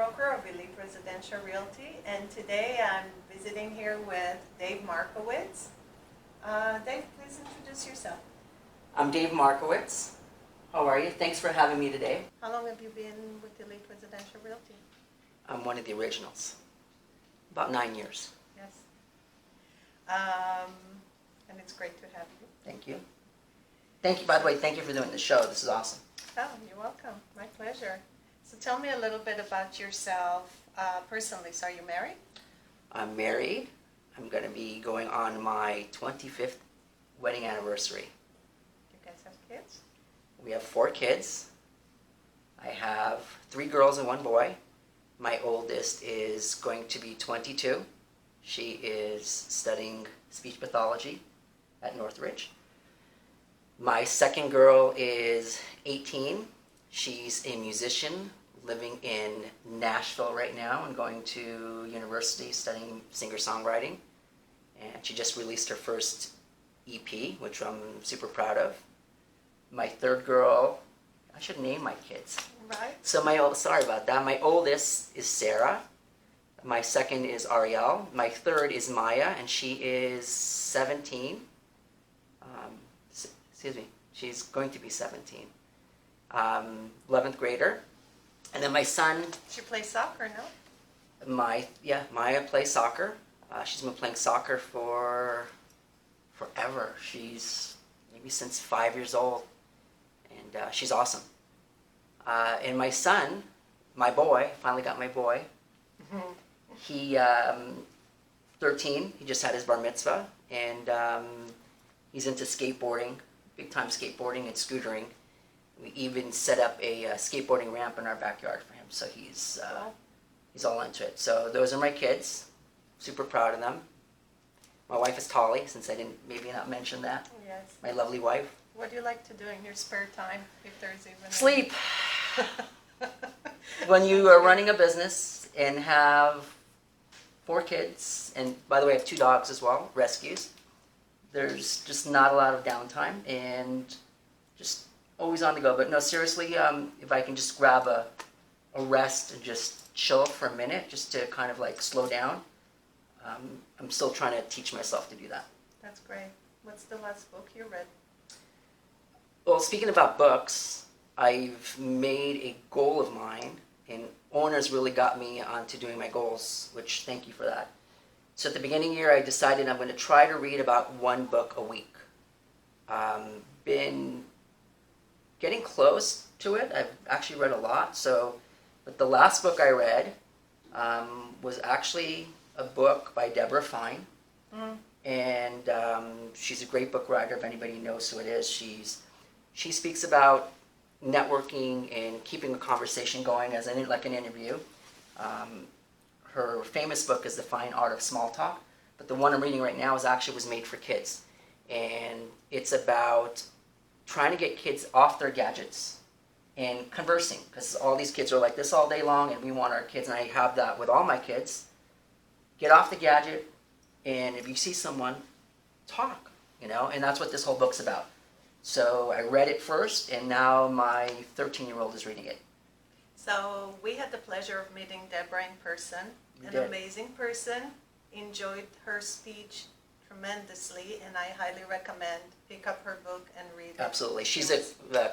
broker of Elite Residential Realty, and today I'm visiting here with Dave Markowicz. Dave, please introduce yourself. I'm Dave Markowitz. How are you? Thanks for having me today. How long have you been with Elite Residential Realty? I'm one of the originals. About 9 years. Yes. And it's great to have you. Thank you. Thank you, by the way, thank you for doing the show. This is awesome. Oh, you're welcome. My pleasure. So tell me a little bit about yourself personally. So are you married? I'm married. I'm going to be going on my 25th wedding anniversary. You guys have kids? We have 4 kids. I have 3 girls and 1 boy. My oldest is going to be 22. She is studying speech pathology at Northridge. My second girl is 18. She's a musician living in Nashville right now and going to university studying singer-songwriting. And she just released her first EP, which I'm super proud of. My third girl, I should name my kids. Right. So sorry about that. My oldest is Sarah. My second is Ariel. My third is Maya, and she is 17. Excuse me, she's going to be 17. 11th grader. And then my son. She plays soccer, no? Maya plays soccer. She's been playing soccer for forever. She's maybe since 5 years old, and she's awesome. And my son, my boy, finally got my boy. Mm-hmm. He 13. He just had his bar mitzvah, and he's into skateboarding, big time skateboarding and scootering. We even set up a skateboarding ramp in our backyard for him, so he's all into it. So those are my kids. Super proud of them. My wife is Tolly, since I didn't maybe not mention that. Yes. My lovely wife. What do you like to do in your spare time, if there's even Sleep. When you are running a business and have 4 kids, and by the way, I have 2 dogs as well, rescues, there's just not a lot of downtime and just always on the go. But no, seriously, if I can just grab a rest and just chill for a minute, just to kind of like slow down, I'm still trying to teach myself to do that. That's great. What's the last book you read? Well, speaking about books, I've made a goal of mine, and owners really got me onto doing my goals, which thank you for that. So at the beginning of the year, I decided I'm going to try to read about 1 book a week. Been getting close to it. I've actually read a lot. But the last book I read was actually a book by Deborah Fine. Mm. And she's a great book writer, if anybody knows who it is. She speaks about networking and keeping a conversation going as like an interview. Her famous book is The Fine Art of Small Talk, but the one I'm reading right now was made for kids. And it's about trying to get kids off their gadgets and conversing, because all these kids are like this all day long, and we want our kids, and I have that with all my kids, get off the gadget, and if you see someone, talk, and that's what this whole book's about. So I read it first, and now my 13-year-old is reading it. So we had the pleasure of meeting Deborah in person. Amazing person. Enjoyed her speech tremendously, and I highly recommend pick up her book and read it. Absolutely. She's a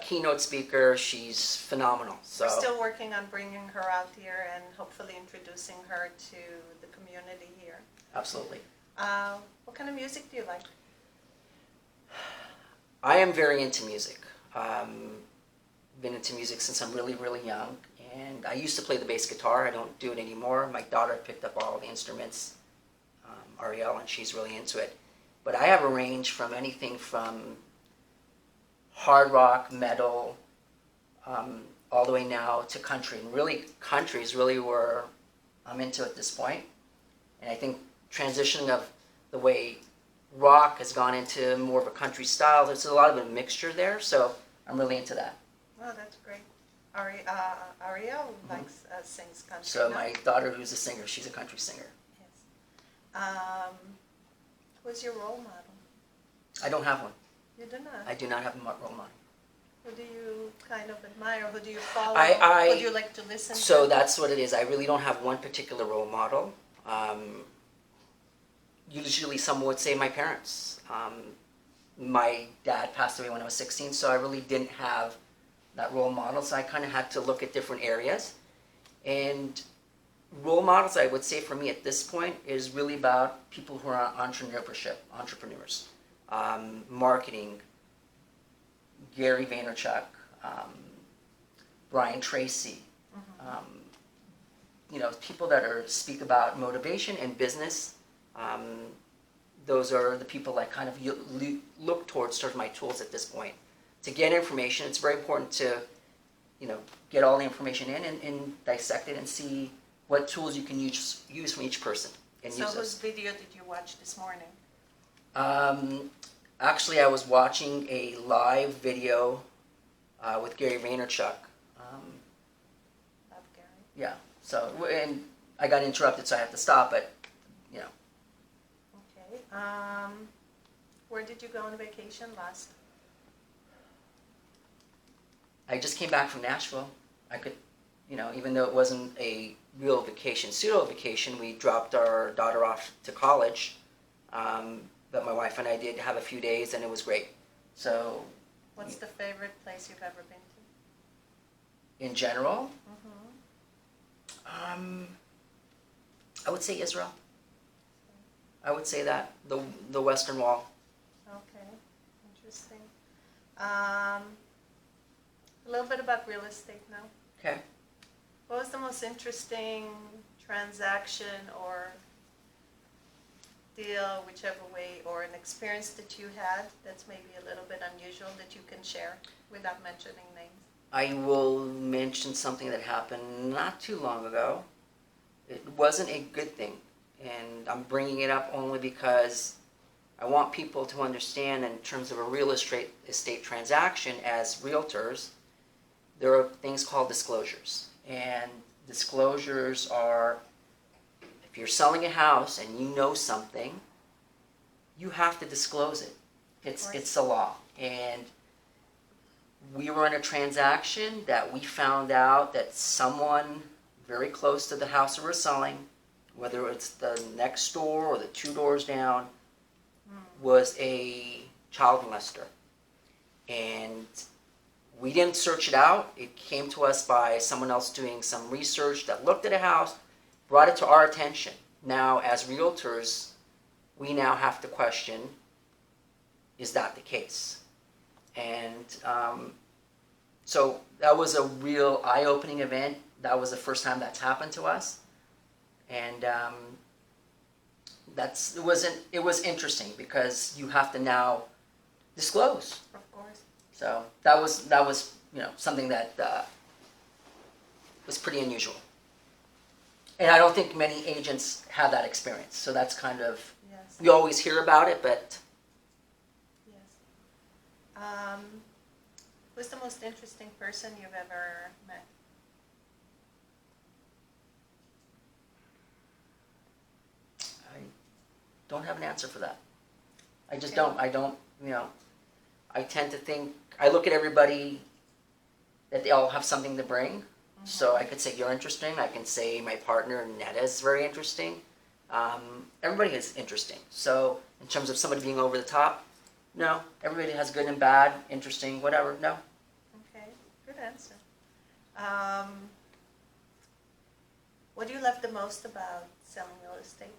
keynote speaker. She's phenomenal. So we're still working on bringing her out here and hopefully introducing her to the community here. Absolutely. What kind of music do you like? I am very into music. Been into music since I'm really, really young. And I used to play the bass guitar. I don't do it anymore. My daughter picked up all the instruments, Ariel, and she's really into it. But I have a range from anything from hard rock, metal, all the way now to country. And really, country is really where I'm into at this point. And I think transitioning of the way rock has gone into more of a country style, there's a lot of a mixture there, so I'm really into that. Oh, that's great. Ariel likes sings country. So my daughter, who's a singer, she's a country singer. Yes. Who's your role model? I don't have one. You do not? I do not have a role model. Who do you kind of admire? Who do you follow? I- Who do you like to listen to? So that's what it is. I really don't have one particular role model. Usually someone would say my parents. My dad passed away when I was 16, so I really didn't have that role model, so I kind of had to look at different areas. And role models, I would say for me at this point, is really about people who are entrepreneurs, marketing, Gary Vaynerchuk, Brian Tracy, people that speak about motivation and business. Those are the people I kind of look towards sort of my tools at this point. To get information, it's very important to, get all the information in and dissect it and see what tools you can use from each person. And So use whose those. video did you watch this morning? Actually, I was watching a live video with Gary Vaynerchuk. Love Gary. Yeah. So, and I got interrupted, so I have to stop. But, Okay. Where did you go on vacation last? I just came back from Nashville. I could, even though it wasn't a real vacation, pseudo vacation, we dropped our daughter off to college. But my wife and I did have a few days, and it was great. So, What's the favorite place you've ever been to? in general, Mm-hmm. I would say Israel. I would say that the Western Wall. Okay, interesting. A little bit about real estate now. Okay. What was the most interesting transaction or deal, whichever way, or an experience that you had that's maybe a little bit unusual that you can share without mentioning names? I will mention something that happened not too long ago. It wasn't a good thing, and I'm bringing it up only because I want people to understand in terms of a real estate transaction as realtors, there are things called disclosures. And disclosures are, if you're selling a house and you know something, you have to disclose it. It's a law. And we were in a transaction that we found out that someone very close to the house that we're selling, whether it's the next door or the 2 doors down, was a child molester. And we didn't search it out. It came to us by someone else doing some research that looked at a house, brought it to our attention. Now, as realtors, we now have to question, is that the case? And so that was a real eye-opening event. That was the first time that's happened to us. And it was interesting because you have to now disclose. Of course. So that was something that was pretty unusual. And I don't think many agents have that experience. So that's kind of, Yes. we always hear about it, but Yes. Who's the most interesting person you've ever met? I don't have an answer for that. I just Okay. don't. I don't, I tend to think, I look at everybody that they all have something to bring. So I could say you're interesting. I can say my partner Netta is very interesting. Everybody is interesting. So in terms of somebody being over the top, no. Everybody has good and bad, interesting, whatever. No. Okay, good answer. What do you love the most about selling real estate?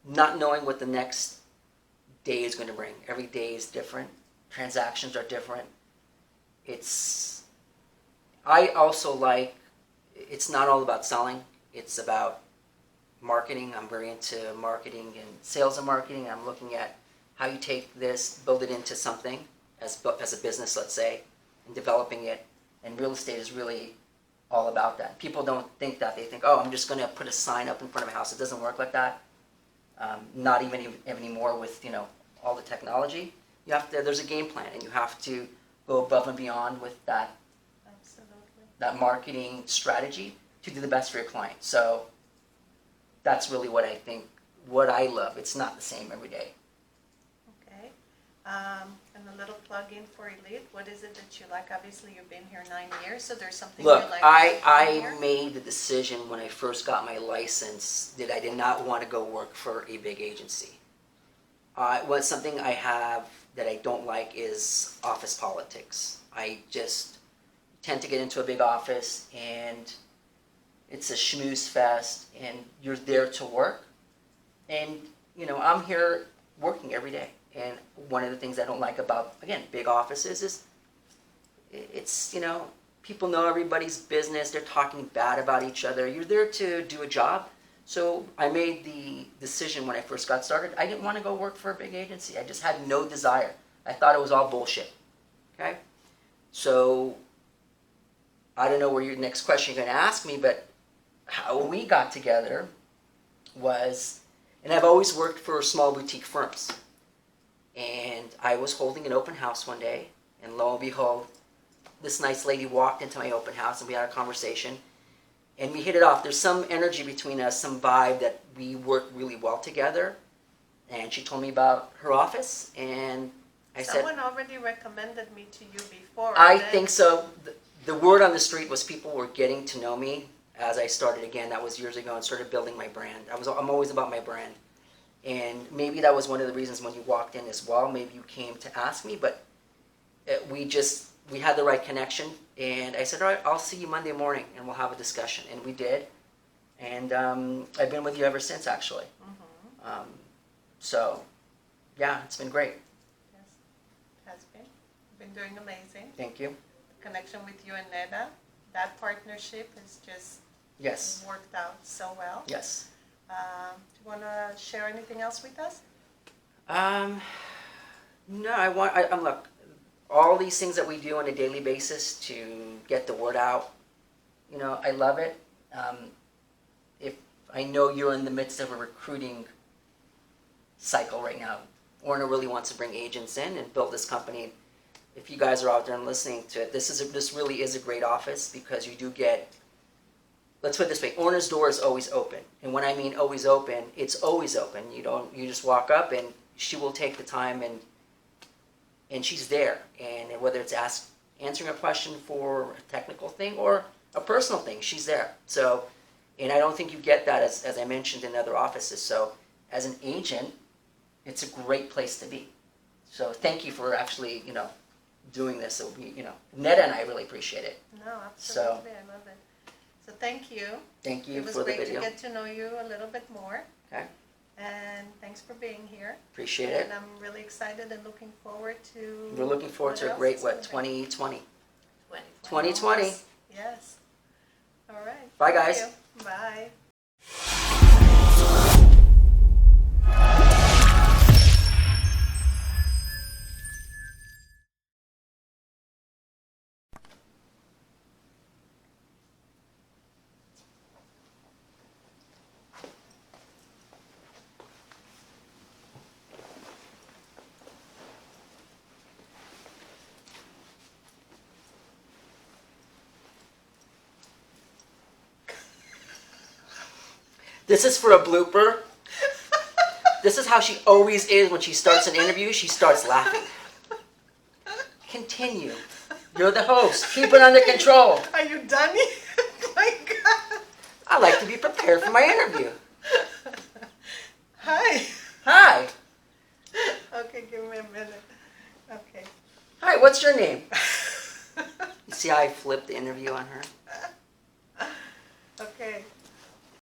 Not knowing what the next day is going to bring. Every day is different. Transactions are different. I also like, it's not all about selling. It's about marketing. I'm very into marketing and sales and marketing. I'm looking at how you take this, build it into something as a business, let's say, and developing it. And real estate is really all about that. People don't think that. They think, oh, I'm just going to put a sign up in front of a house. It doesn't work like that. Not even anymore with all the technology. You have to. There's a game plan, and you have to go above and beyond with that Absolutely. marketing strategy to do the best for your client. So that's really what I think. What I love. It's not the same every day. And a little plug-in for Elite. What is it that you like? Obviously, you've been here 9 years, so there's something Look, you like. I made the decision when I first got my license that I did not want to go work for a big agency. What's something I have that I don't like is office politics. I just tend to get into a big office and it's a schmooze fest and you're there to work. And, you know, I'm here working every day. And one of the things I don't like about, again, big offices is it's, you know, people know everybody's business. They're talking bad about each other. You're there to do a job. So I made the decision when I first got started. I didn't want to go work for a big agency. I just had no desire. I thought it was all bullshit. Okay? So I don't know where your next question you're going to ask me, but how we got together was, and I've always worked for small boutique firms. And I was holding an open house one day, and lo and behold, this nice lady walked into my open house, and we had a conversation, and we hit it off. There's some energy between us, some vibe that we work really well together. And she told me about her office, and I said, Someone already recommended me to you before. I think so. The word on the street was people were getting to know me as I started again. That was years ago, and started building my brand. I'm always about my brand. And maybe that was one of the reasons when you walked in as well. Maybe you came to ask me, but we had the right connection. And I said, all right, I'll see you Monday morning and we'll have a discussion. And we did. And I've been with you ever since, actually. Mm-hmm. So, yeah, it's been great. Yes, it has been. You've been doing amazing. Thank you. The connection with you and Neda, that partnership has just Yes. worked out so well. Yes. Do you want to share anything else with us? No, look, all these things that we do on a daily basis to get the word out, you know, I love it. If I know you're in the midst of a recruiting cycle right now, Warner really wants to bring agents in and build this company. If you guys are out there and listening to it, this really is a great office because you do get, let's put it this way, Orna's door is always open. And when I mean always open, it's always open. You just walk up and she will take the time and she's there. And whether it's answering a question for a technical thing or a personal thing, she's there. So, and I don't think you get that as I mentioned in other offices. So as an agent, it's a great place to be. So thank you for actually, you know, doing this. So we, you know, Neda and I really appreciate it. No, absolutely. I love it. So thank you. Thank you for the It was video. great to get to know you a little bit more. Okay. And thanks for being here. Appreciate it. And I'm really excited and looking forward to... We're looking forward to a great, 2020? 2020. Yes. All right. Bye, Thank guys. you. Bye. This is for a blooper. This is how she always is when she starts an interview. She starts laughing. Continue. You're the host. Keep it under control. Are you done? My God. I like to be prepared for my interview. Hi. Hi. Okay, give me a minute. Okay. Hi, what's your name? You see how I flipped the interview on her?